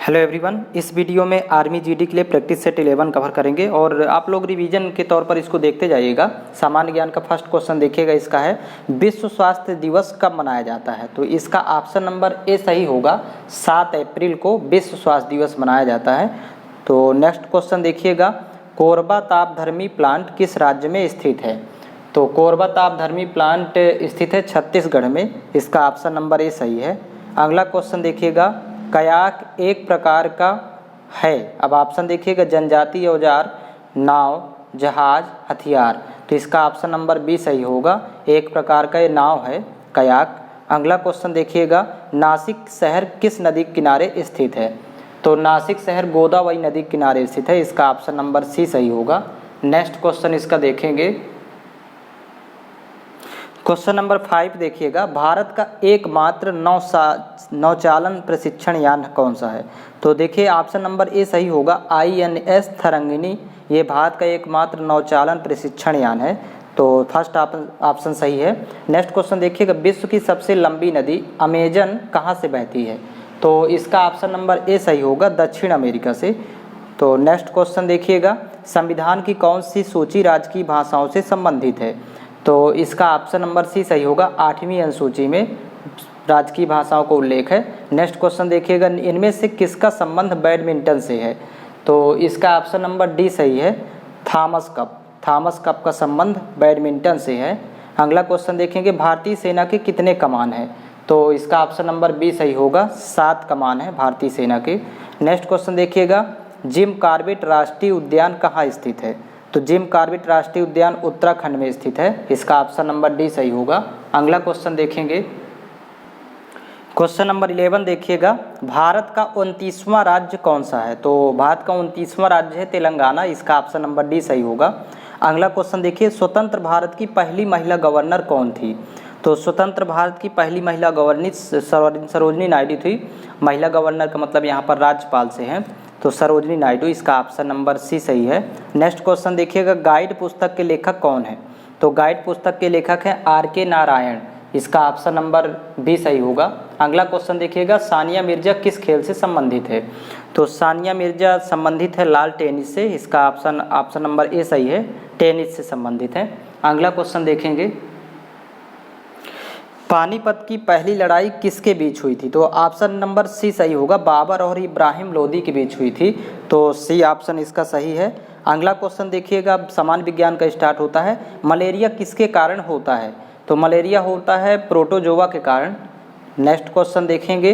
Hello everyone, इस video में army GD के लिए प्रैक्टिस सेट 11 कवर करेंगे और आप लोग रिवीजन के तौर पर इसको देखते जाइएगा। सामान्य ज्ञान का फर्स्ट क्वेश्चन देखिएगा, इसका है विश्व स्वास्थ्य दिवस कब मनाया जाता है। तो इसका ऑप्शन नंबर ए सही होगा, 7 अप्रैल को विश्व स्वास्थ्य दिवस मनाया जाता है। तो नेक्स्ट क्वेश्चन देखिएगा, कोरबा तापधर्मी प्लांट किस राज्य में स्थित है। तो कोरबा तापधर्मी प्लांट स्थित है छत्तीसगढ़ में, इसका ऑप्शन नंबर ए सही है। अगला क्वेश्चन देखिएगा, कयाक एक प्रकार का है। अब ऑप्शन देखिएगा, जनजातीय औजार, नाव, जहाज, हथियार। तो इसका ऑप्शन नंबर बी सही होगा, एक प्रकार का ये नाव है कयाक। अगला क्वेश्चन देखिएगा, नासिक शहर किस नदी के किनारे स्थित है। तो नासिक शहर गोदावरी नदी के किनारे स्थित है, इसका ऑप्शन नंबर सी सही होगा। नेक्स्ट क्वेश्चन इसका देखेंगे, क्वेश्चन नंबर 5 देखिएगा, भारत का एकमात्र नौचालन प्रशिक्षण यान कौन सा है। तो देखिए ऑप्शन नंबर ए सही होगा, INS तरंगिणी, ये भारत का एकमात्र नौचालन प्रशिक्षण यान है। तो फर्स्ट ऑप्शन सही है। नेक्स्ट क्वेश्चन देखिएगा, विश्व की सबसे लंबी नदी अमेजन कहाँ से बहती है। तो इसका ऑप्शन नंबर ए सही होगा, दक्षिण अमेरिका से। तो नेक्स्ट क्वेश्चन देखिएगा, संविधान की कौन सी सूची राजकीय भाषाओं से संबंधित है। तो इसका ऑप्शन नंबर सी सही होगा, 8वीं अनुसूची में राजकीय भाषाओं को उल्लेख है। नेक्स्ट क्वेश्चन देखिएगा, इनमें से किसका संबंध बैडमिंटन से है। तो इसका ऑप्शन नंबर डी सही है, थॉमस कप का संबंध बैडमिंटन से है। अगला क्वेश्चन देखेंगे, भारतीय सेना के कितने कमान हैं। तो इसका ऑप्शन नंबर बी सही होगा, 7 कमान है भारतीय सेना के। नेक्स्ट क्वेश्चन देखिएगा, जिम कॉर्बेट राष्ट्रीय उद्यान कहाँ स्थित है। तो जिम कॉर्बेट राष्ट्रीय उद्यान उत्तराखंड में स्थित है, इसका ऑप्शन नंबर डी सही होगा। अगला क्वेश्चन देखेंगे, क्वेश्चन नंबर 11 देखिएगा, भारत का 29वां राज्य कौन सा है। तो भारत का 29वां राज्य है तेलंगाना, इसका ऑप्शन नंबर डी सही होगा। अगला क्वेश्चन देखिए, स्वतंत्र भारत की पहली महिला गवर्नर कौन थी। तो स्वतंत्र भारत की पहली महिला गवर्नर सरोजिनी नायडू थी। महिला गवर्नर का मतलब यहाँ पर राज्यपाल से है, तो सरोजिनी नायडू, इसका ऑप्शन नंबर सी सही है। नेक्स्ट क्वेश्चन देखिएगा, गाइड पुस्तक के लेखक कौन है। तो गाइड पुस्तक के लेखक हैं RK नारायण, इसका ऑप्शन नंबर बी सही होगा। अगला क्वेश्चन देखिएगा, सानिया मिर्जा किस खेल से संबंधित है। तो सानिया मिर्जा संबंधित है लाल टेनिस से, इसका ऑप्शन नंबर ए सही है, टेनिस से संबंधित है। अगला क्वेश्चन देखेंगे, पानीपत की पहली लड़ाई किसके बीच हुई थी। तो ऑप्शन नंबर सी सही होगा, बाबर और इब्राहिम लोदी के बीच हुई थी, तो सी ऑप्शन इसका सही है। अगला क्वेश्चन देखिएगा, सामान्य विज्ञान का स्टार्ट होता है, मलेरिया किसके कारण होता है। तो मलेरिया होता है प्रोटोजोआ के कारण। नेक्स्ट क्वेश्चन देखेंगे,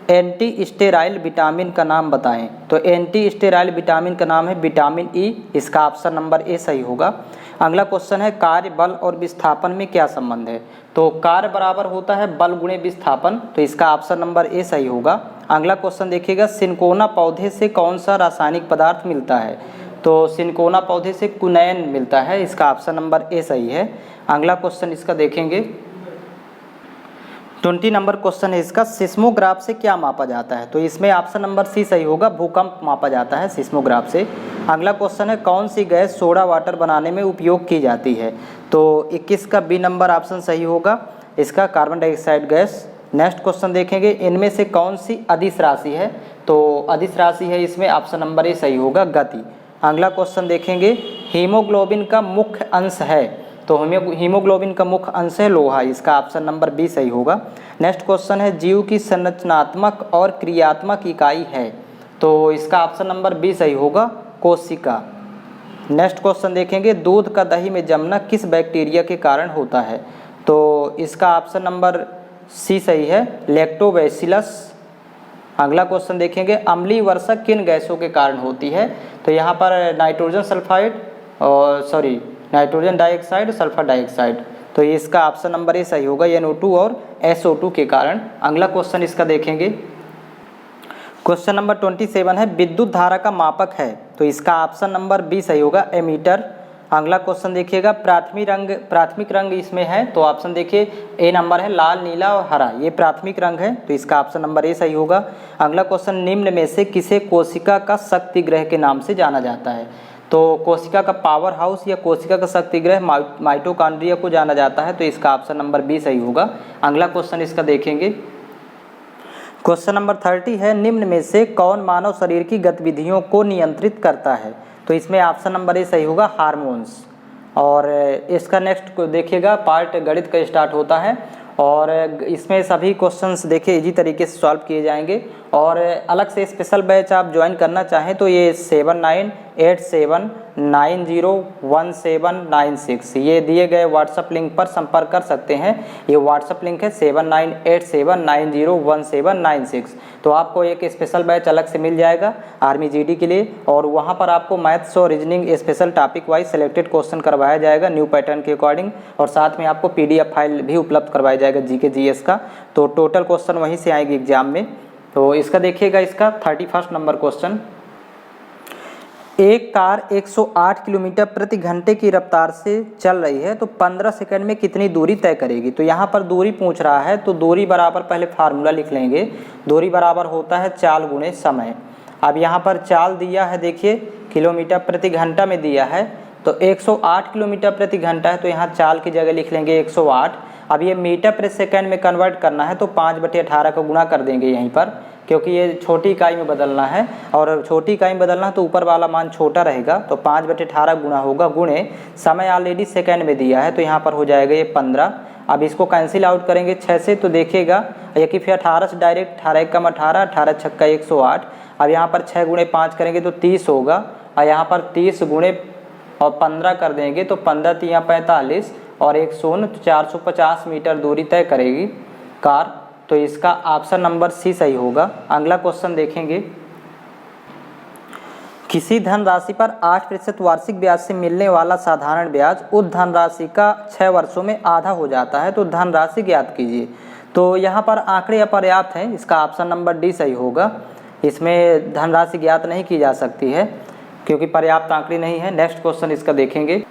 एंटी स्टेराइल विटामिन का नाम बताएं। तो एंटी स्टेराइल विटामिन का नाम है विटामिन ई, इसका ऑप्शन नंबर ए सही होगा। अगला क्वेश्चन है, कार्य, बल और विस्थापन में क्या संबंध है। तो कार्य बराबर होता है बल गुणे विस्थापन, तो इसका ऑप्शन नंबर ए सही होगा। अगला क्वेश्चन देखिएगा, सिनकोना पौधे से कौन सा रासायनिक पदार्थ मिलता है। तो सिनकोना पौधे से कुनैन मिलता है, इसका ऑप्शन नंबर ए सही है। अगला क्वेश्चन इसका देखेंगे, 20 नंबर क्वेश्चन है इसका, सिस्मोग्राफ से क्या मापा जाता है। तो इसमें ऑप्शन नंबर सी सही होगा, भूकंप मापा जाता है सिस्मोग्राफ से। अगला क्वेश्चन है, कौन सी गैस सोडा वाटर बनाने में उपयोग की जाती है। तो 21 का बी नंबर ऑप्शन सही होगा, इसका carbon dioxide gas. Next question देखेंगे, इनमें से कौन सी अदिश राशि है। तो अदिश राशि है इसमें ऑप्शन नंबर ए सही होगा, गति। अगला क्वेश्चन देखेंगे, हीमोग्लोबिन का मुख्य अंश है। तो हीमोग्लोबिन का मुख्य अंश है लोहा, इसका ऑप्शन नंबर बी सही होगा। नेक्स्ट क्वेश्चन है, जीव की संरचनात्मक और क्रियात्मक इकाई है। तो इसका ऑप्शन नंबर बी सही होगा, कोशिका। नेक्स्ट क्वेश्चन देखेंगे, दूध का दही में जमना किस बैक्टीरिया के कारण होता है। तो इसका ऑप्शन नंबर सी सही है, लैक्टोबैसिलस। अगला क्वेश्चन देखेंगे, अम्लीय वर्षा किन गैसों के कारण होती है। तो यहाँ पर नाइट्रोजन डाइऑक्साइड और सल्फर डाइऑक्साइड, तो इसका ऑप्शन नंबर ए सही होगा, NO2 और SO2 के कारण। अगला क्वेश्चन इसका देखेंगे, क्वेश्चन नंबर 27 है, विद्युत धारा का मापक है। तो इसका ऑप्शन नंबर बी सही होगा, एमीटर। अगला क्वेश्चन देखिएगा, प्राथमिक रंग इसमें है। तो ऑप्शन देखिए ए नंबर है, लाल, नीला और हरा, ये प्राथमिक रंग है, तो इसका ऑप्शन नंबर ए सही होगा। अगला क्वेश्चन, निम्न में से किसे कोशिका का शक्ति ग्रह के नाम से जाना जाता है। तो कोशिका का पावर हाउस या कोशिका का शक्ति ग्रह माइटोकॉन्ड्रिया को जाना जाता है, तो इसका ऑप्शन नंबर बी सही होगा। अगला क्वेश्चन इसका देखेंगे, क्वेश्चन नंबर 30 है, निम्न में से कौन मानव शरीर की गतिविधियों को नियंत्रित करता है? तो इसमें ऑप्शन नंबर ए सही होगा, हार्मोन्स। और इसका नेक्स्ट देखिएगा पार्ट गणित का स्टार्ट होता है और इसमें सभी क्वेश्चंस देखिए इजी तरीके से सॉल्व किए जाएंगे। और अलग से स्पेशल बैच आप ज्वाइन करना चाहें तो ये 7987901796 ये दिए गए व्हाट्सअप लिंक पर संपर्क कर सकते हैं। ये व्हाट्सअप लिंक है 7987901796। तो आपको एक स्पेशल बैच अलग से मिल जाएगा आर्मी जीडी के लिए, और वहाँ पर आपको मैथ्स और reasoning special topic wise selected question करवाया जाएगा न्यू पैटर्न के अकॉर्डिंग, और साथ में आपको PDF फाइल भी उपलब्ध करवाया जाएगा जीके जीएस का। तो टोटल क्वेश्चन वहीं से आएंगे एग्जाम में। तो इसका देखिएगा, इसका 31 नंबर क्वेश्चन, एक कार 108 किलोमीटर प्रति घंटे की रफ्तार से चल रही है तो 15 सेकंड में कितनी दूरी तय करेगी? तो यहाँ पर दूरी पूछ रहा है, तो दूरी बराबर पहले फार्मूला लिख लेंगे। दूरी बराबर होता है चाल गुणे समय। अब यहाँ पर चाल दिया है, देखिए किलोमीटर प्रति घंटा में दिया है, तो 108 किलोमीटर प्रति घंटा है, तो यहाँ चाल की जगह लिख लेंगे 108। अब ये मीटर प्रति सेकंड में कन्वर्ट करना है तो 5/18 का गुणा कर देंगे यहीं पर, क्योंकि ये छोटी इकाई में बदलना है, और छोटी इकाई में बदलना है तो ऊपर वाला मान छोटा रहेगा, तो 5/18 गुणा होगा गुणे समय ऑलरेडी सेकंड में दिया है, तो यहाँ पर हो जाएगा ये 15। अब इसको कैंसिल आउट करेंगे 6 से, तो देखिएगा ये कि फिर 18 से डायरेक्ट 18 कम 18, 18 छक्का 108। अब यहाँ पर 6 गुणे 5 करेंगे तो 30 होगा, और यहाँ पर 30 गुणे और 15 कर देंगे तो 15 3 45 और 1 शून्य, तो 450 मीटर दूरी तय करेगी कार। तो इसका ऑप्शन नंबर सी सही होगा। अगला क्वेश्चन देखेंगे, किसी धनराशि पर 8% वार्षिक ब्याज से मिलने वाला साधारण ब्याज उस धनराशि का 6 वर्षों में आधा हो जाता है, तो धनराशि ज्ञात कीजिए। तो यहाँ पर आंकड़े अपर्याप्त हैं, इसका ऑप्शन नंबर डी सही होगा। इसमें धनराशि ज्ञात नहीं की जा सकती है क्योंकि पर्याप्त आंकड़े नहीं है। नेक्स्ट क्वेश्चन इसका देखेंगे,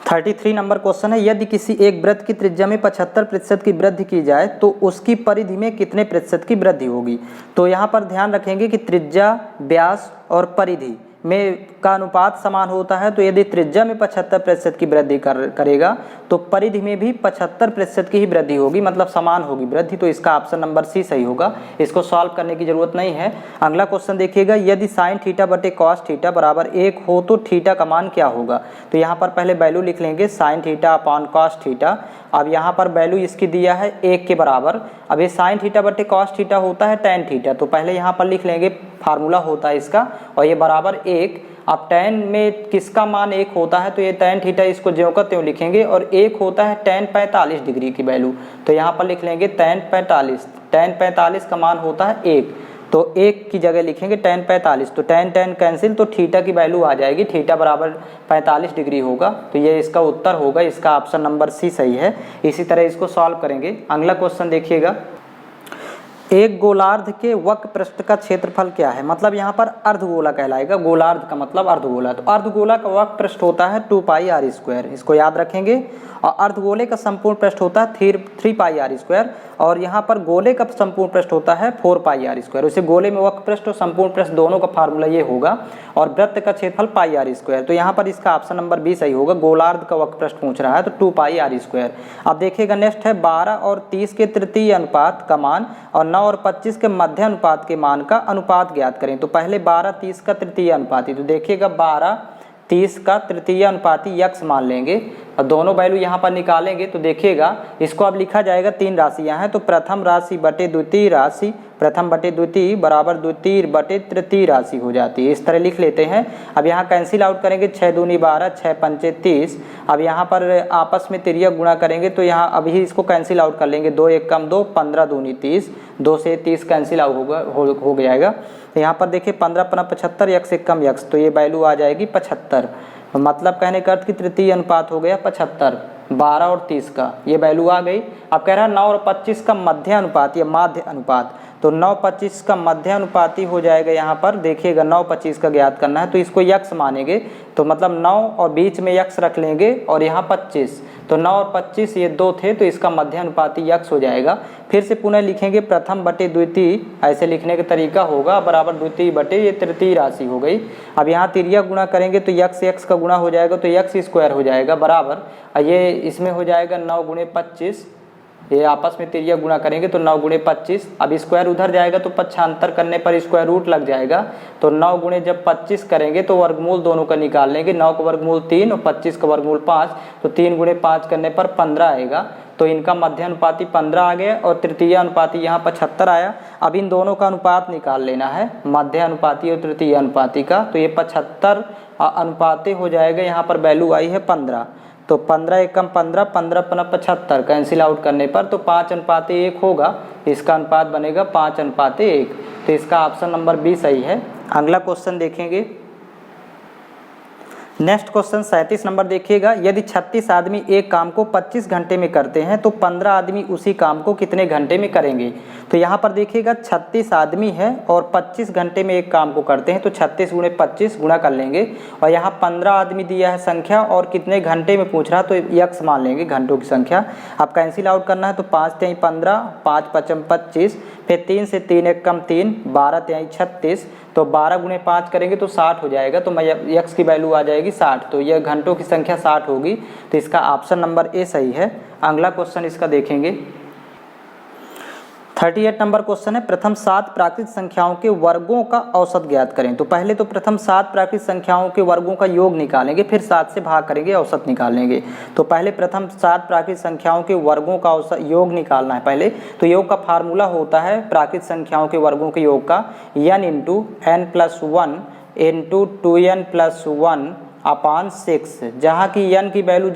33 नंबर क्वेश्चन है, यदि किसी एक वृत्त की त्रिज्या में 75% की वृद्धि की जाए तो उसकी परिधि में कितने प्रतिशत की वृद्धि होगी? तो यहाँ पर ध्यान रखेंगे कि त्रिज्या, व्यास और परिधि में का अनुपात समान होता है, तो यदि त्रिज्या में 75% की वृद्धि करेगा तो परिधि में भी 75% की ही वृद्धि होगी, मतलब समान होगी वृद्धि। तो इसका ऑप्शन नंबर सी सही होगा। इसको सॉल्व करने की जरूरत नहीं है। अगला क्वेश्चन देखिएगा, यदि साइन थीटा बटे कॉस थीटा बराबर 1 हो तो थीटा का मान क्या होगा? तो यहाँ पर पहले वैल्यू लिख लेंगे sine theta upon cos theta. अब यहाँ पर वैल्यू इसकी दिया है 1 के बराबर। अब ये साइन थीटा बटे कॉस थीटा होता है टेन थीटा, तो पहले यहाँ पर लिख लेंगे फार्मूला होता है इसका, और ये बराबर 1। अब टेन में किसका मान 1 होता है, तो ये टेन थीटा इसको ज्यों का त्यों लिखेंगे, और 1 होता है टेन 45 डिग्री की वैल्यू, तो यहाँ पर लिख लेंगे टेन 45। टेन 45 का मान होता है 1, तो 1 की जगह लिखेंगे टेन 45, तो टेन टेन कैंसिल, तो थीटा की वैल्यू आ जाएगी, थीटा बराबर 45 डिग्री होगा। तो ये इसका उत्तर होगा, इसका ऑप्शन नंबर सी सही है। इसी तरह इसको सॉल्व करेंगे। अगला क्वेश्चन देखिएगा, एक गोलार्ध के वक्र पृष्ठ का क्षेत्रफल क्या है? मतलब यहाँ पर अर्धगोला कहलाएगा, गोलार्ध का मतलब अर्धगोला। तो अर्धगोला का वक्र पृष्ठ होता है 2πr², इसको याद रखेंगे। और अर्धगोले का संपूर्ण पृष्ठ होता है 3πr², और यहाँ पर गोले का संपूर्ण पृष्ठ होता है 4πr²। उसे गोले में वक्र पृष्ठ और संपूर्ण पृष्ठ दोनों का फार्मूला ये होगा, और वृत्त का क्षेत्रफल πr²। तो यहाँ पर इसका ऑप्शन नंबर बी सही होगा। गोलार्ध का वक्र पृष्ठ पूछ रहा है तो 2πr²। अब देखिएगा नेक्स्ट है 12 और 30 के तृतीय अनुपात का मान और 9 और 25 के मध्य अनुपात के मान का अनुपात ज्ञात करें। तो पहले 12-30 का तृतीय अनुपाती, तो देखिएगा 12-30 का तृतीय अनुपाती यक्स मान लेंगे, और दोनों वैल्यू यहाँ पर निकालेंगे। तो देखिएगा इसको अब लिखा जाएगा 3 राशियाँ हैं, तो प्रथम राशि बटे द्वितीय राशि, प्रथम बटे द्वितीय बराबर द्वितीय बटे तृतीय राशि हो जाती है। इस तरह लिख लेते हैं। अब यहाँ कैंसिल आउट करेंगे, 6 दूनी 12, 6 पंचे 30। अब यहाँ पर आपस में तिर्यक गुणा करेंगे, तो यहाँ अभी इसको कैंसिल आउट कर लेंगे, 2 1 कम 2, 15 दूनी 30, 2 से 30 कैंसिल आउट हो जाएगा। तो यहाँ पर देखिए 15 × 75 यक्स से कम यक्स, तो ये वैल्यू आ जाएगी 75। मतलब कहने का अर्थ कि तृतीय अनुपात हो गया 75, 12 और 30 का ये वैल्यू आ गई। अब कह रहा है 9 और 25 का मध्य अनुपात या माध्य अनुपात, तो 9-25 का मध्य अनुपाती हो जाएगा। यहाँ पर देखिएगा 9-25 का ज्ञात करना है, तो इसको यक्स मानेंगे, तो मतलब 9 और बीच में यक्स रख लेंगे, और यहाँ 25, तो 9 और 25 ये 2 थे, तो इसका मध्य अनुपाती यक्स हो जाएगा। फिर से पुनः लिखेंगे प्रथम बटे द्वितीय, ऐसे लिखने का तरीका होगा, बराबर द्वितीय बटे ये तृतीय राशि हो गई। अब यहाँ तिर्यक गुणा करेंगे तो यक्स का गुणा हो जाएगा, तो यक्स स्क्वायर हो जाएगा बराबर, ये इसमें हो जाएगा 9 × 25 ये आपस में तिर्यक गुणा करेंगे तो 9 गुणे 25, अब स्क्वायर उधर जाएगा तो पक्षांतर करने पर स्क्वायर रूट लग जाएगा, तो 9 गुणे जब 25 करेंगे तो वर्गमूल दोनों का निकाल लेंगे, 9 का वर्गमूल 3 और 25 का वर्गमूल 5, तो 3 गुणे 5 करने पर 15 आएगा। तो इनका मध्य अनुपाती 15 आ गया और तृतीय अनुपाती यहाँ 75 आया। अब इन दोनों का अनुपात निकाल लेना है, मध्य अनुपाती और तृतीय अनुपाती का, तो ये 75 अनुपाते हो जाएगा, यहाँ पर वैल्यू आई है 15, तो 15 एकम 15, 15 पना 75, कैंसिल आउट करने पर तो 5:1 होगा, इसका अनुपात बनेगा 5:1, तो इसका ऑप्शन नंबर बी सही है। अगला क्वेश्चन देखेंगे, नेक्स्ट क्वेश्चन 37 नंबर देखिएगा, यदि 36 आदमी एक काम को 25 घंटे में करते हैं तो 15 आदमी उसी काम को कितने घंटे में करेंगे। तो यहाँ पर देखिएगा 36 आदमी है और 25 घंटे में एक काम को करते हैं, तो 36 गुणे 25 गुणा कर लेंगे, और यहाँ 15 आदमी दिया है संख्या और कितने घंटे में पूछ रहा तो यक्स मान लेंगे घंटों की संख्या। अब कैंसिल आउट करना है तो 5 3 15, 5 5 25, फिर 3 से 3 1 कम 3, 12 3 36, तो 12 गुणे 5 करेंगे तो 60 हो जाएगा, तो यक्स की वैल्यू आ जाएगी 60, तो यह घंटों की संख्या 60 होगी, तो इसका ऑप्शन नंबर ए सही है। अगला क्वेश्चन इसका देखेंगे, 38 नंबर क्वेश्चन है, प्रथम 7 प्राकृतिक संख्याओं के वर्गों का औसत ज्ञात करें। तो पहले तो प्रथम 7 प्राकृतिक संख्याओं के वर्गों का योग निकालेंगे, फिर 7 से भाग करेंगे, औसत निकालेंगे। तो पहले प्रथम 7 प्राकृतिक संख्याओं के वर्गों का औसत योग निकालना है पहले, तो योग का फार्मूला होता है प्राकृतिक संख्याओं के वर्गों के योग का n into n plus 1 into 2n plus 1 अपान 6, जहाँ की n की वैल्यू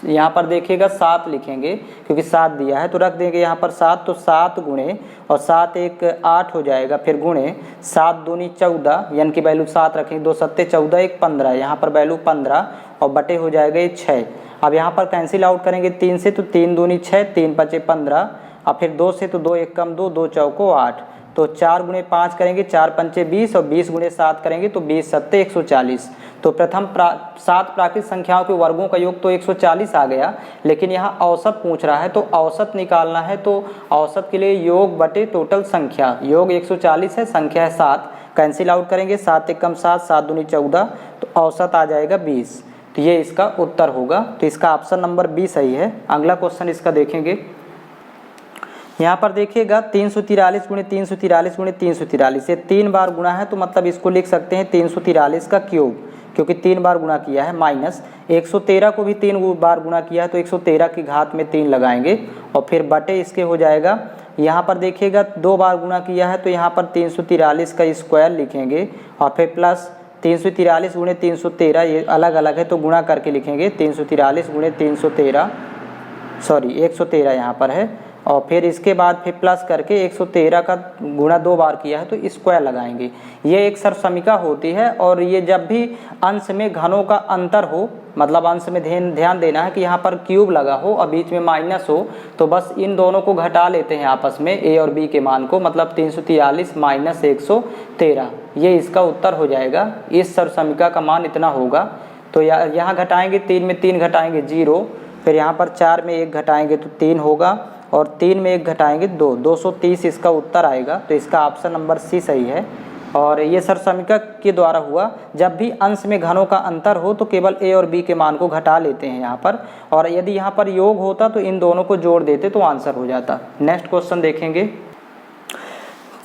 यहाँ पर देखिएगा 7 लिखेंगे क्योंकि 7 दिया है, तो रख देंगे यहाँ पर 7, तो 7 गुणे और 7 1 8 हो जाएगा, फिर गुणे 7 दूनी 14, n की वैल्यू 7 रखेंगे, 2 7 14 1 15, यहाँ पर वैल्यू 15 और बटे हो जाएगा ये 6। अब यहाँ पर कैंसिल आउट करेंगे 3 से, तो 3 दूनी 6, 3 5 15, और फिर 2 से तो 2 1 कम 2, 2 चौको 8, तो 4 गुणे 5 करेंगे, 4 पंचे 20 और 20 गुणे 7 करेंगे तो 20 सत्ते 140। तो प्रथम 7 प्राकृतिक संख्याओं के वर्गों का योग तो 140 आ गया, लेकिन यहाँ औसत पूछ रहा है, तो औसत निकालना है, तो औसत के लिए योग बटे टोटल संख्या, योग 140 है, संख्या है 7, कैंसिल आउट करेंगे, 7 1 कम 7, 7 दूनी 14, तो औसत आ जाएगा 20, तो ये इसका उत्तर होगा, तो इसका ऑप्शन नंबर बी सही है। अगला क्वेश्चन इसका देखेंगे, यहाँ पर देखिएगा 343 गुणे 343 गुणे 343, ये 3 बार गुणा है, तो मतलब इसको लिख सकते हैं 343 का क्यूब, क्योंकि 3 बार गुणा किया है, माइनस 113 को भी 3 बार गुणा किया है, तो 113 की घात में 3 लगाएंगे और फिर बटे इसके हो जाएगा। यहाँ पर देखिएगा 2 बार गुणा किया है, तो यहाँ पर 343 का स्क्वायर लिखेंगे और फिर प्लस 343 गुणे 313, ये अलग अलग है तो गुणा करके लिखेंगे, 343 गुणे 313, सॉरी 113 यहाँ पर है, और फिर इसके बाद फिर प्लस करके 113 का गुणा 2 बार किया है तो स्क्वायर लगाएंगे। ये एक सरसमिका होती है, और ये जब भी अंश में घनों का अंतर हो, मतलब अंश में ध्यान देना है कि यहाँ पर क्यूब लगा हो और बीच में माइनस हो, तो बस इन दोनों को घटा लेते हैं आपस में ए और बी के मान को, मतलब 343 माइनस 113, ये इसका उत्तर हो जाएगा। इस सरसमिका का मान इतना होगा, तो यहाँ घटाएंगे, 3 में 3 घटाएंगे 0, फिर यहाँ पर 4 में 1 घटाएंगे तो 3 होगा, और 3 में 1 घटाएंगे 2, 230 इसका उत्तर आएगा, तो इसका ऑप्शन नंबर सी सही है। और ये सरसमिका के द्वारा हुआ, जब भी अंश में घनों का अंतर हो तो केवल ए और बी के मान को घटा लेते हैं यहाँ पर, और यदि यहाँ पर योग होता तो इन दोनों को जोड़ देते तो आंसर हो जाता। नेक्स्ट क्वेश्चन देखेंगे,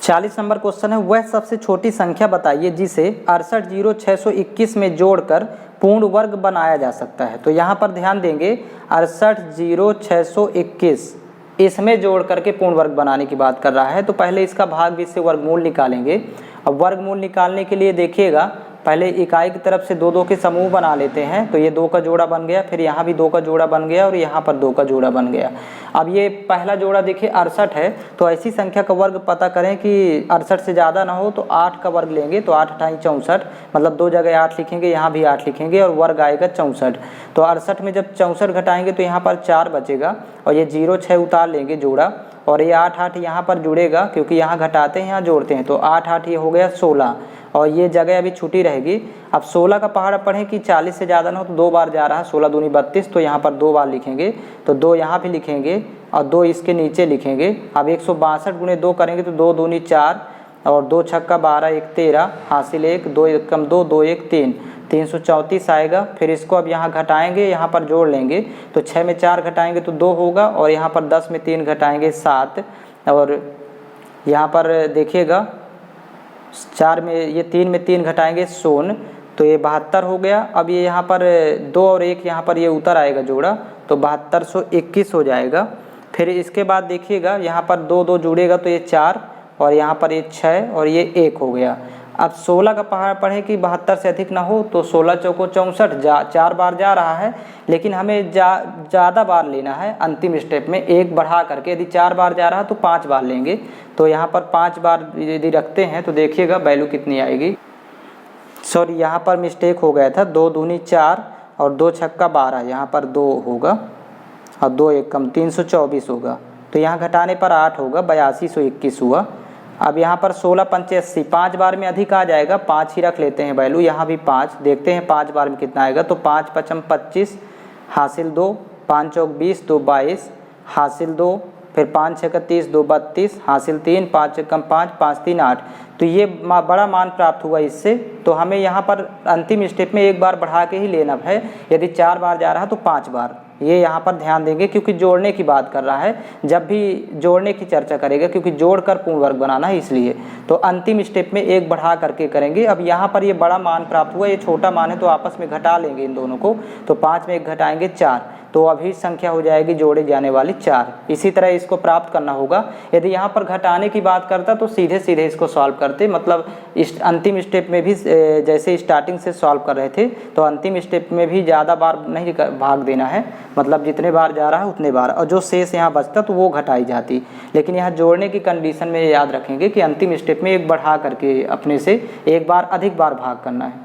40 नंबर क्वेश्चन है, वह सबसे छोटी संख्या बताइए जिसे 68,621 में जोड़कर पूर्ण वर्ग बनाया जा सकता है। तो यहाँ पर ध्यान देंगे, 68,621 इसमें जोड़ करके पूर्ण वर्ग बनाने की बात कर रहा है, तो पहले इसका भाग भी से वर्गमूल निकालेंगे। अब वर्गमूल निकालने के लिए देखिएगा, पहले इकाई की तरफ से 2 2 के समूह बना लेते हैं, तो ये 2 का जोड़ा बन गया, फिर यहाँ भी 2 का जोड़ा बन गया और यहाँ पर 2 का जोड़ा बन गया। अब ये पहला जोड़ा देखिए 68 है, तो ऐसी संख्या का वर्ग पता करें कि 68 से ज़्यादा ना हो, तो 8 का वर्ग लेंगे, तो 8 × 64, मतलब 2 जगह 8 लिखेंगे, यहाँ भी 8 लिखेंगे और वर्ग आएगा 64। तो 68 में जब 64 घटाएंगे तो यहाँ पर 4 बचेगा, और ये 0 6 उतार लेंगे जोड़ा, और ये 8 8 यहाँ पर जुड़ेगा, क्योंकि यहाँ घटाते हैं यहाँ जोड़ते हैं, तो 8 8 ये हो गया 16, और ये जगह अभी छुट्टी रहेगी। अब 16 का पहाड़ा पढ़ें कि 40 से ज़्यादा ना हो, तो 2 बार जा रहा है, 16 दूनी 32, तो यहाँ पर 2 बार लिखेंगे, तो 2 यहाँ भी लिखेंगे और 2 इसके नीचे लिखेंगे। अब 162 गुणे 2 करेंगे तो 2 दूनी 4 और 2 छक्का 12 1 13, हासिल 1, 2 1 कम 2, 2 1 3, 334 आएगा। फिर इसको अब यहाँ घटाएंगे, यहाँ पर जोड़ लेंगे तो 6 में 4 घटाएंगे तो 2 होगा, और यहाँ पर 10 में 3 घटाएंगे 7, और यहाँ पर देखिएगा 4 में ये 3 में 3 घटाएंगे 16, तो ये 72 हो गया। अब ये यहाँ पर 2 और 1 यहाँ पर ये उतर आएगा जोड़ा, तो 7221 हो जाएगा। फिर इसके बाद देखिएगा यहाँ पर 2 2 जुड़ेगा तो ये 4, और यहाँ पर ये 6 और ये 1 हो गया। अब 16 का पहाड़ पढ़े कि 72 से अधिक ना हो, तो 16 चौको 64 4 बार जा रहा है, लेकिन हमें ज़्यादा बार लेना है अंतिम स्टेप में, एक बढ़ा करके। यदि 4 बार जा रहा है तो 5 बार लेंगे, तो यहाँ पर 5 बार यदि रखते हैं तो देखिएगा वैल्यू कितनी आएगी। सॉरी, यहाँ पर मिस्टेक हो गया था, 2 दूनी 4 और 2 छक्का 12, यहाँ पर 2 होगा और 2 एक कम 324 होगा, तो यहाँ घटाने पर 8 होगा, 8221 हुआ। अब यहाँ पर 16 पंचे 80, 5 बार में अधिक आ जाएगा, 5 ही रख लेते हैं वैल्यू, यहाँ भी 5, देखते हैं 5 बार में कितना आएगा। तो 5 पचम 25 हासिल 2, 5 चौक 20, 2 22 हासिल 2, फिर 5 छः 30, 2 32 हासिल 3, 5 कम 5, 5 3 8, तो ये बड़ा मान प्राप्त हुआ इससे। तो हमें यहाँ पर अंतिम स्टेप में एक बार बढ़ा के ही लेना है, यदि 4 बार जा रहा है तो 5 बार, ये यहाँ पर ध्यान देंगे क्योंकि जोड़ने की बात कर रहा है, जब भी जोड़ने की चर्चा करेगा, क्योंकि जोड़कर पूर्ण वर्ग बनाना है इसलिए, तो अंतिम स्टेप में एक बढ़ा करके करेंगे। अब यहाँ पर ये बड़ा मान प्राप्त हुआ, ये छोटा मान है तो आपस में घटा लेंगे इन दोनों को, तो 5 में 1 घटाएंगे 4, तो अभी संख्या हो जाएगी जोड़े जाने वाली 4। इसी तरह इसको प्राप्त करना होगा। यदि यहाँ पर घटाने की बात करता तो सीधे सीधे इसको सॉल्व करते, मतलब इस अंतिम स्टेप में भी जैसे स्टार्टिंग से सॉल्व कर रहे थे, तो अंतिम स्टेप में भी ज़्यादा बार नहीं भाग देना है, मतलब जितने बार जा रहा है उतने बार, और जो शेष यहाँ बचता तो वो घटाई जाती। लेकिन यहाँ जोड़ने की कंडीशन में याद रखेंगे कि अंतिम स्टेप में एक बढ़ा करके अपने से एक बार अधिक बार भाग करना है।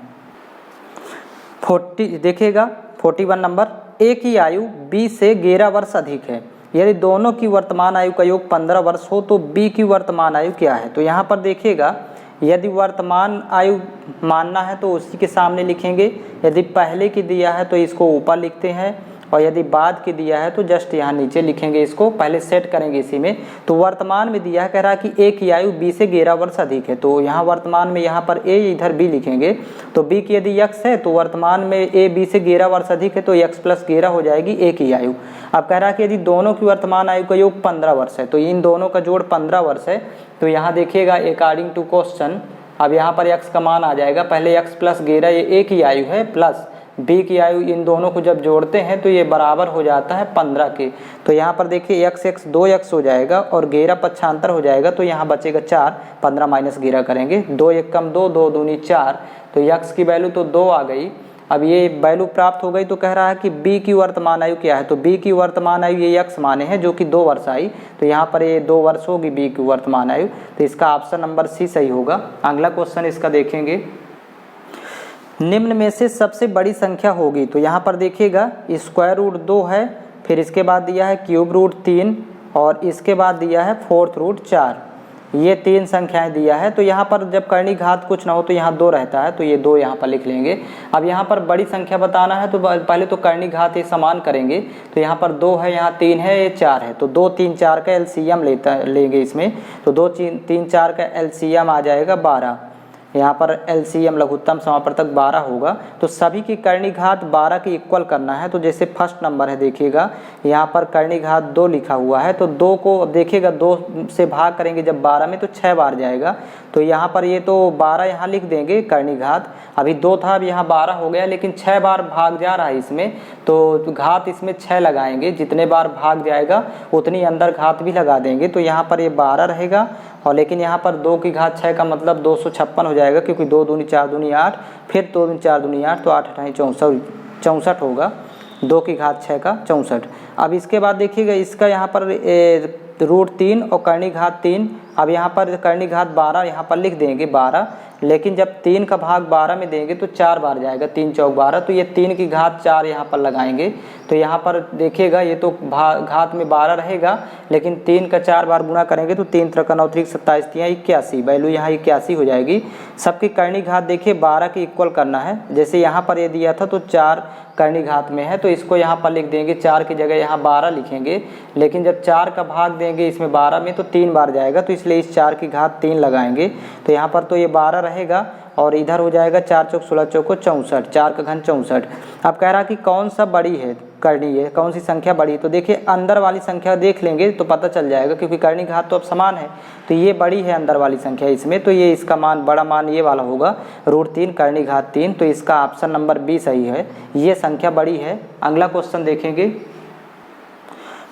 40 देखिएगा 41 नंबर, ए की आयु बी से 11 वर्ष अधिक है, यदि दोनों की वर्तमान आयु का योग 15 वर्ष हो तो बी की वर्तमान आयु क्या है। तो यहाँ पर देखिएगा, यदि वर्तमान आयु मानना है तो उसी के सामने लिखेंगे, यदि पहले की दिया है तो इसको ऊपर लिखते हैं, और यदि बाद की दिया है तो जस्ट यहाँ नीचे लिखेंगे, इसको पहले सेट करेंगे इसी में। तो वर्तमान में दिया है, कह रहा है कि ए की आयु बी से 11 वर्ष अधिक है, तो यहाँ वर्तमान में यहाँ पर ए इधर बी लिखेंगे, तो बी की यदि x है तो वर्तमान में ए बी से 11 वर्ष अधिक है, तो x प्लस 11 हो जाएगी ए की आयु। अब कह रहा है कि यदि दोनों की वर्तमान आयु का योग 15 वर्ष है, तो इन दोनों का जोड़ 15 वर्ष है, तो यहाँ देखिएगा अकॉर्डिंग टू क्वेश्चन, अब यहाँ पर x का मान आ जाएगा, पहले x प्लस 11 ये ए की आयु है, प्लस बी की आयु, इन दोनों को जब जोड़ते हैं तो ये बराबर हो जाता है 15 के। तो यहाँ पर देखिए x 2x हो जाएगा और 11 पक्षांतर हो जाएगा, तो यहाँ बचेगा 4, 15 माइनस 11 करेंगे, 2 1 कम 2, 2 दूनी 4, तो x की वैल्यू तो 2 आ गई। अब ये वैल्यू प्राप्त हो गई, तो कह रहा है कि b की वर्तमान आयु क्या है, तो b की वर्तमान आयु ये x माने हैं जो कि 2 वर्ष आई, तो यहाँ पर ये 2 वर्ष होगी b की वर्तमान आयु, तो इसका ऑप्शन नंबर सी सही होगा। अगला क्वेश्चन इसका देखेंगे, निम्न में से सबसे बड़ी संख्या होगी। तो यहाँ पर देखिएगा स्क्वायर रूट 2 है, फिर इसके बाद दिया है क्यूब रूट 3, और इसके बाद दिया है फोर्थ रूट 4, ये 3 संख्याएं दिया है। तो यहाँ पर जब करनी घात कुछ ना हो तो यहाँ 2 रहता है, तो ये 2 यहाँ पर लिख लेंगे। अब यहाँ पर बड़ी संख्या बताना है तो पहले तो करनी घात ये समान करेंगे, तो यहाँ पर 2 है, यहाँ 3 है, ये 4 है, तो 2 3 4 का एलसीएम लेंगे इसमें, तो 2 3 4 का एलसीएम आ जाएगा 12, यहाँ पर एलसीएम लघुत्तम समापवर्तक 12 होगा। तो सभी की करनी घात 12 की इक्वल करना है, तो जैसे फर्स्ट नंबर है देखिएगा, यहाँ पर करनी घात 2 लिखा हुआ है, तो 2 को देखिएगा 2 से भाग करेंगे जब 12 में तो 6 बार जाएगा, तो यहाँ पर ये तो 12 यहाँ लिख देंगे करनी घात, अभी 2 था अब यहाँ 12 हो गया, लेकिन 6 बार भाग जा रहा है इसमें, तो घात इसमें 6 लगाएंगे, जितने बार भाग जाएगा उतनी अंदर घात भी लगा देंगे, तो यहाँ पर ये 12 रहेगा, और लेकिन यहाँ पर 2 की घात 6 का मतलब 256 हो जाएगा, क्योंकि 2 दूनी 4 दूनी 8, फिर 2 दूनी 4 दूनी 8, तो 8 8 64 होगा, 2 की घात 6 का 64। अब इसके बाद देखिएगा इसका यहाँ पर रूट 3 और करनी घात 3, अब यहाँ पर करनी घात 12 यहाँ पर लिख देंगे 12, लेकिन जब 3 का भाग 12 में देंगे तो 4 बार जाएगा, 3 चौक 12, तो ये 3 की घात 4 यहाँ पर लगाएंगे, तो यहाँ पर देखिएगा ये तो घात में 12 रहेगा, लेकिन 3 का 4 बार गुणा करेंगे तो 3 3 9 3 27 3 81, वैल्यू यहाँ 81 हो जाएगी। सबकी करनी घात देखिए 12 की इक्वल करना है, जैसे यहाँ पर ये दिया था तो 4 करनी घात में है, तो इसको यहाँ पर लिख देंगे, 4 की जगह यहाँ 12 लिखेंगे, लेकिन जब 4 का भाग देंगे इसमें 12 में तो 3 बार जाएगा, तो इसलिए इसलिए इस 4 की घात 3 लगाएंगे तो यहाँ पर तो ये 12 रहेगा और इधर हो जाएगा 4 चौक 16 चौको 64, 4 का घन 64। अब कह रहा कि कौन सा बड़ी है करनी है, कौन सी संख्या बड़ी है। तो देखिए अंदर वाली संख्या देख लेंगे तो पता चल जाएगा, क्योंकि करनी घात तो अब समान है, तो ये बड़ी है अंदर वाली संख्या इसमें, तो ये इसका मान बड़ा मान ये वाला होगा √3 करनी घात 3। तो इसका ऑप्शन नंबर बी सही है, ये संख्या बड़ी है। अगला क्वेश्चन देखेंगे।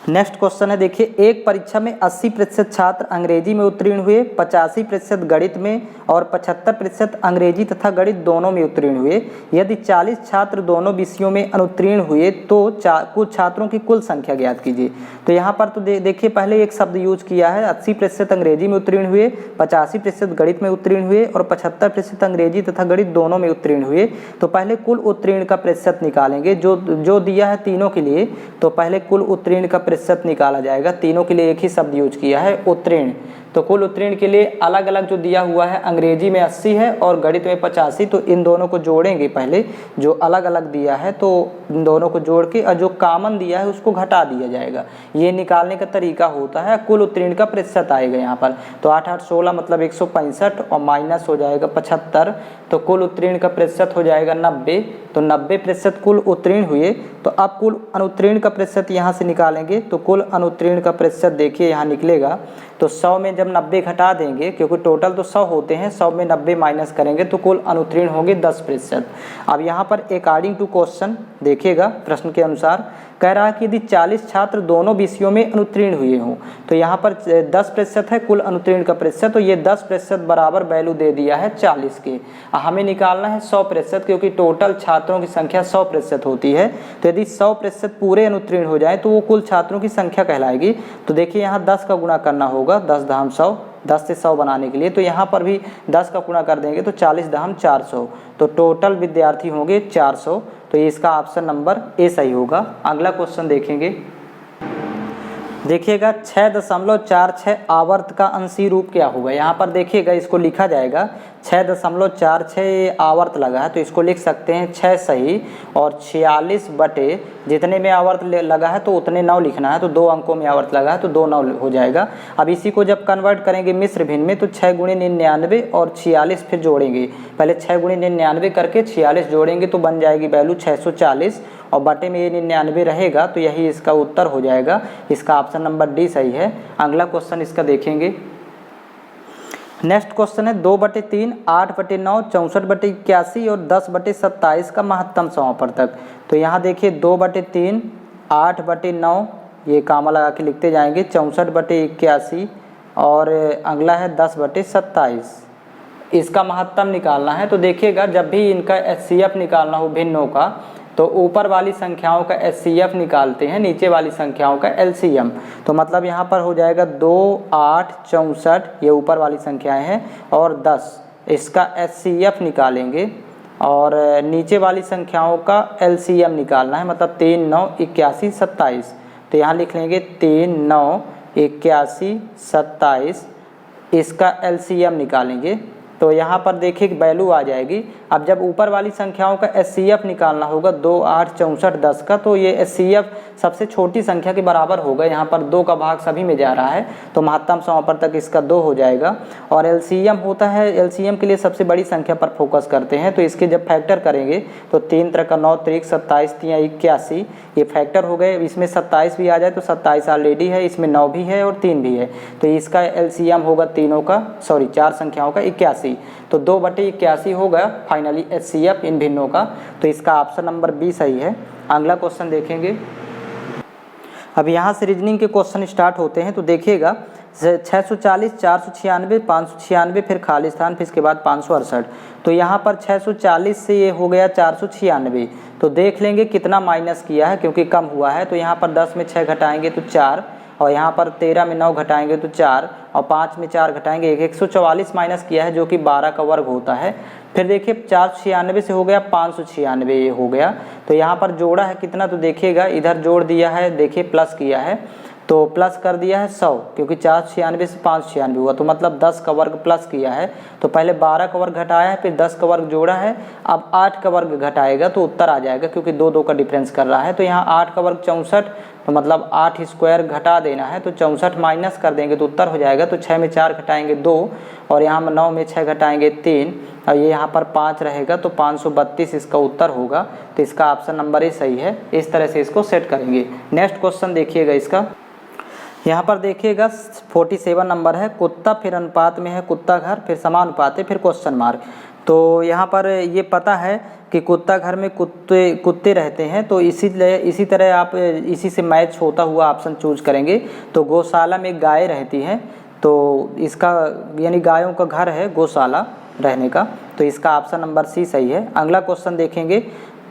नेक्स्ट क्वेश्चन है, देखिए एक परीक्षा में 80% छात्र अंग्रेजी में उत्तीर्ण हुए, 85% गणित में और 75% अंग्रेजी तथा गणित दोनों में उत्तीर्ण हुए। यदि 40 छात्र दोनों विषयों में अनुत्तीर्ण हुए तो कुल छात्रों की कुल संख्या ज्ञात कीजिए। तो यहाँ पर तो देखिए पहले एक शब्द यूज किया है, 80% अंग्रेजी में उत्तीर्ण हुए, 85% गणित में उत्तीर्ण हुए और 75% अंग्रेजी तथा गणित दोनों में उत्तीर्ण हुए। तो पहले कुल उत्तीर्ण का प्रतिशत निकालेंगे, जो दिया है तीनों के लिए, तो पहले कुल उत्तीर्ण का प्रतिशत निकाला जाएगा। तीनों के लिए एक ही शब्द यूज किया है उत्तीर्ण, तो कुल उत्तीर्ण के लिए अलग अलग जो दिया हुआ है, अंग्रेजी में 80 है और गणित में 85, तो इन दोनों को जोड़ेंगे पहले, जो अलग अलग दिया है तो इन दोनों को जोड़ के और जो कॉमन दिया है उसको घटा दिया जाएगा। ये निकालने का तरीका होता है, कुल उत्तीर्ण का प्रतिशत आएगा यहाँ पर। तो 8 8 16 मतलब 165 और माइनस हो जाएगा 75, तो कुल उत्तीर्ण का प्रतिशत हो जाएगा 90। तो 90% कुल उत्तीर्ण हुए। तो अब कुल अनुत्तीर्ण का प्रतिशत यहाँ से निकालेंगे, तो कुल अनुत्तीर्ण का प्रतिशत देखिए यहाँ निकलेगा। तो 100 में जब 90 घटा देंगे, क्योंकि टोटल तो 100 होते हैं, 100 में 90 माइनस करेंगे तो कुल अनुत्तीर्ण होंगे 10%। अब यहाँ पर अकॉर्डिंग टू क्वेश्चन देखिएगा, प्रश्न के अनुसार कह रहा है कि यदि 40 छात्र दोनों विषयों में अनुत्तीर्ण हुए हों, तो यहाँ पर 10% है कुल अनुत्तीर्ण का प्रतिशत, तो ये 10% बराबर वैल्यू दे दिया है 40 के। हमें निकालना है 100%, क्योंकि टोटल छात्रों की संख्या 100% होती है। तो यदि 100% पूरे अनुत्तीर्ण हो जाए तो वो कुल छात्रों की संख्या कहलाएगी। तो देखिए यहाँ 10 का गुणा करना होगा, 10 दहम 100, 10 से 100 बनाने के लिए, तो यहाँ पर भी 10 का गुणा कर देंगे तो 40 दहम 400, तो टोटल विद्यार्थी होंगे 400। तो ये इसका ऑप्शन नंबर ए सही होगा। अगला क्वेश्चन देखेंगे। देखिएगा 6.46 आवर्त का अंशीय रूप क्या होगा। यहाँ पर देखिएगा इसको लिखा जाएगा 6.46 आवर्त लगा है, तो इसको लिख सकते हैं 6 सही और 46 बटे जितने में आवर्त लगा है तो उतने 9 लिखना है, तो 2 अंकों में आवर्त लगा है तो 2 9 हो जाएगा। अब इसी को जब कन्वर्ट करेंगे मिश्र भिन्न में तो 6 × 99 और 46 फिर जोड़ेंगे, पहले 6 × 99 करके 46 जोड़ेंगे तो बन जाएगी वैल्यू 640 और बटे में ये 99 रहेगा, तो यही इसका उत्तर हो जाएगा। इसका ऑप्शन नंबर डी सही है। अगला क्वेश्चन इसका देखेंगे। नेक्स्ट क्वेश्चन है 2/3, 8/9, 64/81 और 10/27 का महत्तम समापवर्तक। तो यहाँ देखिए 2/3, 8/9 ये कामा लगा के लिखते जाएंगे, 64/81 और अगला है 10/27। इसका महत्तम निकालना है। तो देखिएगा जब भी इनका HCF निकालना हो भिन्नों का, तो ऊपर वाली संख्याओं का HCF निकालते हैं, नीचे वाली संख्याओं का LCM। तो मतलब यहाँ पर हो जाएगा 2, 8, 64 ये ऊपर वाली संख्याएं हैं और 10 इसका HCF निकालेंगे और नीचे वाली संख्याओं का LCM निकालना है, मतलब 3, 9, 81, 27। तो यहाँ लिख लेंगे 3, 9, 81, 27 इसका LCM निकालेंगे। तो यहाँ पर देखिए वैल्यू आ जाएगी। अब जब ऊपर वाली संख्याओं का HCF निकालना होगा 2, 8, 64, 10 का, तो ये HCF सबसे छोटी संख्या के बराबर होगा। यहाँ पर 2 का भाग सभी में जा रहा है, तो महत्तम समापवर्तक इसका 2 हो जाएगा। और LCM होता है, LCM के लिए सबसे बड़ी संख्या पर फोकस करते हैं, तो इसके जब फैक्टर करेंगे तो 3 × 9 = 27, 3 × 81 ये फैक्टर हो गए। इसमें 27 भी आ जाए तो 27 ऑलरेडी है, इसमें 9 भी है और 3 भी है, तो इसका LCM होगा तीनों का, सॉरी 4 संख्याओं का 81। तो 2/81 होगा फाइनली HCF इन भिन्नों का। तो इसका ऑप्शन नंबर बी सही है। अगला क्वेश्चन देखेंगे। अब यहाँ से रीजनिंग के क्वेश्चन स्टार्ट होते हैं। तो देखिएगा 640, 496, 596 फिर खाली स्थान, फिर इसके बाद 568। तो यहाँ पर 640 से ये हो गया 496, तो देख लेंगे कितना माइनस किया है, क्योंकि कम हुआ है। तो यहाँ पर 10 में 6 घटाएंगे तो 4 और यहाँ पर 13 में 9 घटाएंगे तो 4 और 5 में 4 घटाएंगे 144 माइनस किया है, जो कि 12 का वर्ग होता है। फिर देखिए 496 से हो गया 596 ये हो गया। तो यहाँ पर जोड़ा है कितना, तो देखिएगा इधर जोड़ दिया है, देखिए प्लस किया है, तो प्लस कर दिया है 100, क्योंकि 496 से 596 हुआ, तो मतलब 10 का वर्ग प्लस किया है। तो पहले 12 का वर्ग घटाया है, फिर 10 का वर्ग जोड़ा है, अब 8 का वर्ग घटाएगा तो उत्तर आ जाएगा, क्योंकि 2 2 का डिफरेंस कर रहा है। तो यहाँ 8 का वर्ग 64, तो मतलब 8 स्क्वायर घटा देना है, तो 64 माइनस कर देंगे तो उत्तर हो जाएगा। तो 6 में 4 घटाएंगे 2 और यहाँ 9 में 6 घटाएंगे 3 और ये यहाँ पर 5 रहेगा तो 532 इसका उत्तर होगा। तो इसका ऑप्शन नंबर ए सही है। इस तरह से इसको सेट करेंगे। नेक्स्ट क्वेश्चन देखिएगा इसका, यहाँ पर देखिएगा 47 नंबर है, कुत्ता फिर अनुपात में है कुत्ता घर फिर समानुपात है फिर क्वेश्चन मार्क। तो यहाँ पर ये पता है कि कुत्ता घर में कुत्ते रहते हैं, तो इसी तरह आप इसी से मैच होता हुआ ऑप्शन चूज करेंगे। तो गौशाला में गाय रहती हैं, तो इसका यानी गायों का घर है गौशाला रहने का, तो इसका ऑप्शन नंबर सी सही है। अगला क्वेश्चन देखेंगे,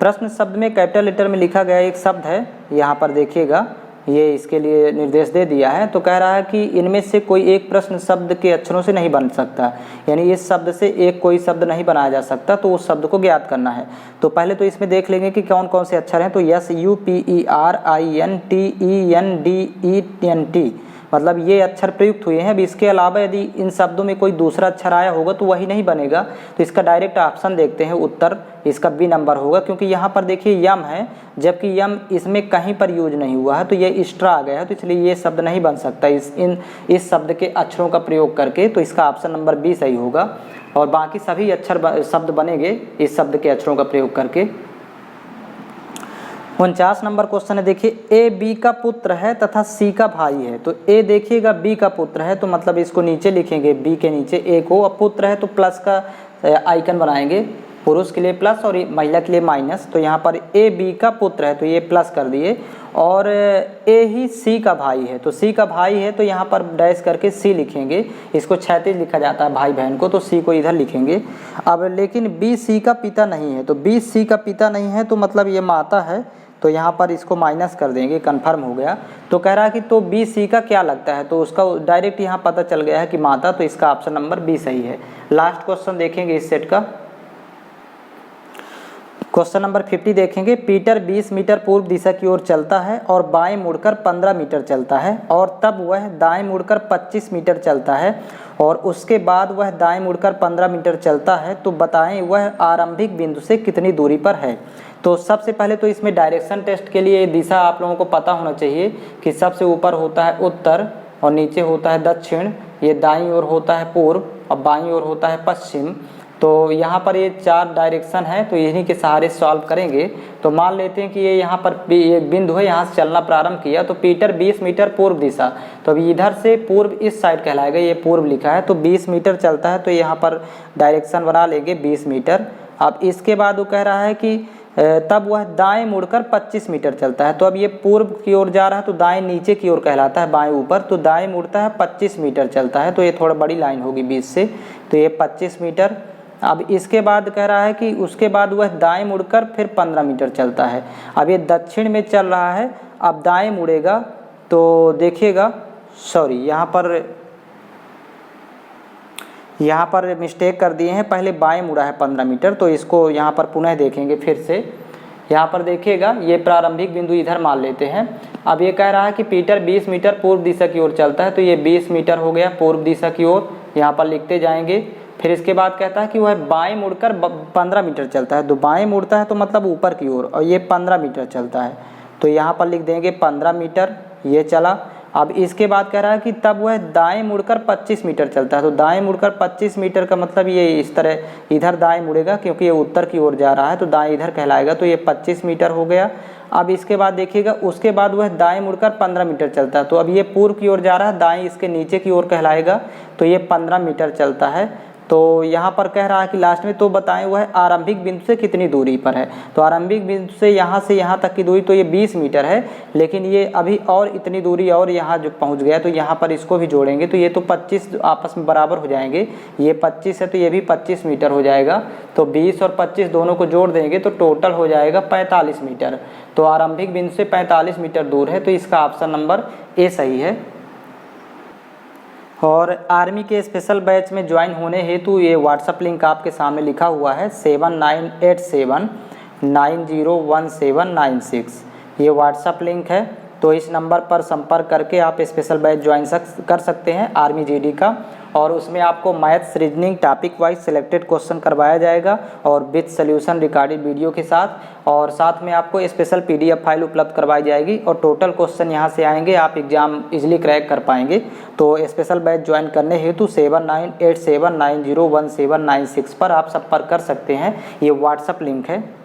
प्रश्न शब्द में कैपिटल लेटर में लिखा गया एक शब्द है, यहाँ पर देखिएगा ये इसके लिए निर्देश दे दिया है। तो कह रहा है कि इनमें से कोई एक प्रश्न शब्द के अक्षरों से नहीं बन सकता, यानी इस शब्द से एक कोई शब्द नहीं बनाया जा सकता, तो उस शब्द को ज्ञात करना है। तो पहले तो इसमें देख लेंगे कि कौन कौन से अक्षर हैं। तो SUPERINTENDENT मतलब ये अक्षर प्रयुक्त हुए हैं। अब इसके अलावा यदि इन शब्दों में कोई दूसरा अक्षर आया होगा तो वही नहीं बनेगा। तो इसका डायरेक्ट ऑप्शन देखते हैं, उत्तर इसका बी नंबर होगा, क्योंकि यहाँ पर देखिए यम है, जबकि यम इसमें कहीं पर यूज नहीं हुआ है, तो ये एक्स्ट्रा आ गया है, तो इसलिए ये शब्द नहीं बन सकता इस शब्द के अक्षरों का प्रयोग करके। तो इसका ऑप्शन नंबर बी सही होगा और बाकी सभी अक्षर शब्द बनेंगे इस शब्द के अक्षरों का प्रयोग करके। 49 नंबर क्वेश्चन है, देखिए ए बी का पुत्र है तथा सी का भाई है। तो ए देखिएगा बी का पुत्र है, तो मतलब इसको नीचे लिखेंगे, बी के नीचे ए को, अब पुत्र है तो प्लस का आइकन बनाएंगे, पुरुष के लिए प्लस और महिला के लिए माइनस। तो यहाँ पर ए बी का पुत्र है तो ये प्लस कर दिए, और ए ही सी का भाई है, तो सी का भाई है तो यहाँ पर डैश करके सी लिखेंगे, इसको क्षैतिज लिखा जाता है भाई बहन को, तो सी को इधर लिखेंगे। अब लेकिन बी सी का पिता नहीं है, तो बी सी का पिता नहीं है तो मतलब ये माता है, तो यहाँ पर इसको माइनस कर देंगे, कंफर्म हो गया। तो कह रहा है कि तो बी सी का क्या लगता है, तो उसका डायरेक्ट यहाँ पता चल गया है कि माता, तो इसका ऑप्शन नंबर बी सही है। लास्ट क्वेश्चन देखेंगे इस सेट का, क्वेश्चन नंबर 50 देखेंगे, पीटर 20 मीटर पूर्व दिशा की ओर चलता है और बाएं मुड़कर 15 मीटर चलता है, और तब वह दाएं मुड़कर 25 मीटर चलता है और उसके बाद वह दाएं मुड़कर 15 मीटर चलता है, तो बताएं वह आरंभिक बिंदु से कितनी दूरी पर है। तो सबसे पहले तो इसमें डायरेक्शन टेस्ट के लिए दिशा आप लोगों को पता होना चाहिए कि सबसे ऊपर होता है उत्तर और नीचे होता है दक्षिण, ये दाईं ओर होता है पूर्व और बाईं ओर होता है पश्चिम। तो यहाँ पर ये 4 डायरेक्शन है, तो इन्हीं के सहारे सॉल्व करेंगे। तो मान लेते हैं कि ये यहाँ पर एक बिंदु है, यहाँ से चलना प्रारंभ किया, तो पीटर 20 मीटर पूर्व दिशा, तो अभी इधर से पूर्व इस साइड कहलाएगा, ये पूर्व लिखा है, तो 20 मीटर चलता है, तो यहाँ पर डायरेक्शन बना लेंगे 20 मीटर। अब इसके बाद वो कह रहा है कि तब वह दाएं मुड़कर 25 मीटर चलता है, तो अब ये पूर्व की ओर जा रहा है तो दाएं नीचे की ओर कहलाता है, बाएं ऊपर, तो दाएं मुड़ता है 25 मीटर चलता है, तो ये थोड़ा बड़ी लाइन होगी 20 से, तो ये 25 मीटर। अब इसके बाद कह रहा है कि उसके बाद वह दाएं मुड़कर फिर 15 मीटर चलता है। अब ये दक्षिण में चल रहा है, अब दाएं मुड़ेगा तो देखिएगा, सॉरी यहाँ पर मिस्टेक कर दिए हैं, पहले बाएं मुड़ा है 15 मीटर, तो इसको यहाँ पर पुनः देखेंगे फिर से। यहाँ पर देखिएगा ये प्रारंभिक बिंदु इधर मान लेते हैं। अब ये कह रहा है कि पीटर 20 मीटर पूर्व दिशा की ओर चलता है, तो ये 20 मीटर हो गया पूर्व दिशा की ओर, यहाँ पर लिखते जाएंगे। फिर इसके बाद कहता है कि वह बाएं मुड़कर 15 मीटर चलता है, तो बाएं मुड़ता है तो मतलब ऊपर की ओर, और ये 15 मीटर चलता है, तो यहाँ पर लिख देंगे 15 मीटर, ये चला। अब इसके बाद कह रहा है कि तब वह दाएं मुड़कर 25 मीटर चलता है, तो दाएं मुड़कर 25 मीटर का मतलब ये इस तरह इधर दाएं मुड़ेगा, क्योंकि ये उत्तर की ओर जा रहा है, तो दाएं इधर कहलाएगा, तो ये 25 मीटर हो गया। अब इसके बाद देखिएगा उसके बाद वह दाएं मुड़कर 15 मीटर चलता है, तो अब ये पूर्व की ओर जा रहा है, दाएं इसके नीचे की ओर कहलाएगा, तो ये 15 मीटर चलता है। तो यहाँ पर कह रहा है कि लास्ट में तो बताएं वह आरंभिक बिंदु से कितनी दूरी पर है, तो आरंभिक बिंदु से यहाँ तक की दूरी तो ये 20 मीटर है, लेकिन ये अभी और इतनी दूरी और यहाँ जो पहुँच गया, तो यहाँ पर इसको भी जोड़ेंगे तो ये तो 25 आपस में बराबर हो जाएंगे, ये 25 है तो ये भी 25 मीटर हो जाएगा, तो 20 और 25 दोनों को जोड़ देंगे तो टोटल हो जाएगा 45 मीटर। तो आरंभिक बिंदु से 45 मीटर दूर है, तो इसका ऑप्शन नंबर ए सही है। और आर्मी के स्पेशल बैच में ज्वाइन होने हेतु ये व्हाट्सअप लिंक आपके सामने लिखा हुआ है 7987901796, ये व्हाट्सअप लिंक है। तो इस नंबर पर संपर्क करके आप स्पेशल बैच ज्वाइन कर सकते हैं आर्मी जीडी का। और उसमें आपको maths reasoning topic wise selected question करवाया जाएगा और विद सोल्यूशन रिकॉर्डेड वीडियो के साथ, और साथ में आपको स्पेशल PDF फाइल उपलब्ध करवाई जाएगी और टोटल क्वेश्चन यहाँ से आएंगे, आप एग्जाम इजीली क्रैक कर पाएंगे। तो स्पेशल बैच ज्वाइन करने हेतु 7987901796 पर आप संपर्क कर सकते हैं। ये व्हाट्सअप लिंक है।